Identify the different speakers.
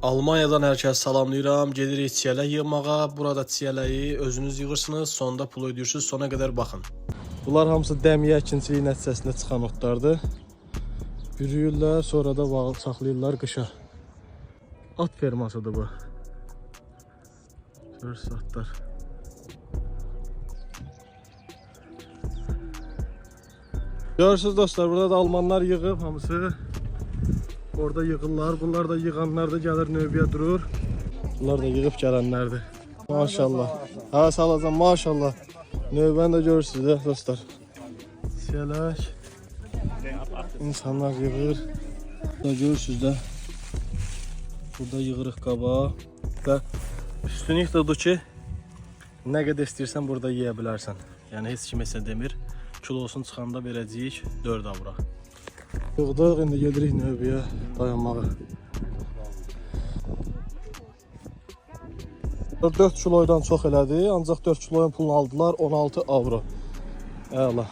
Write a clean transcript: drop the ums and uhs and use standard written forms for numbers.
Speaker 1: Almaniyadan hər kəs salamlayıram. Gedirik çiyələk yığmağa. Burada çiyələyi özünüz yığırsınız, sonda pul ödəyirsiniz, sona qədər baxın. Bunlar hamısı dəmiyə əkinçiliyi nəticəsində çıxan otlardır. Bürüyürlər, sonra da saxlayırlar qışa. At fermasıdır bu. Görürsünüz atlar. Görürsünüz dostlar, burada da almanlar yığıb hamısı. Orada yığırlar, bunlar da yığanlar da gəlir növbəyə durur. Bunlar da yığıb gələnlərdir. Maşallah. Ha salacam maşallah. Növbəni də görürsünüz də dostlar. Çiyələk. İnsanlar yığır. Burada görürsünüz də. Burada yığırıq qabağa. Və üstünlük də odur ki, nə qədər istəyirsən burada yeyə bilərsən. Yəni heç kim heç demir. Kilosunu çıxanda verəcəyik 4 avra. Yığdıq, indi gedirik növbəyə dayanmağa. 4 kiloydan çox elədi, ancaq 4 kiloyun pulunu aldılar 16 avro. Əla.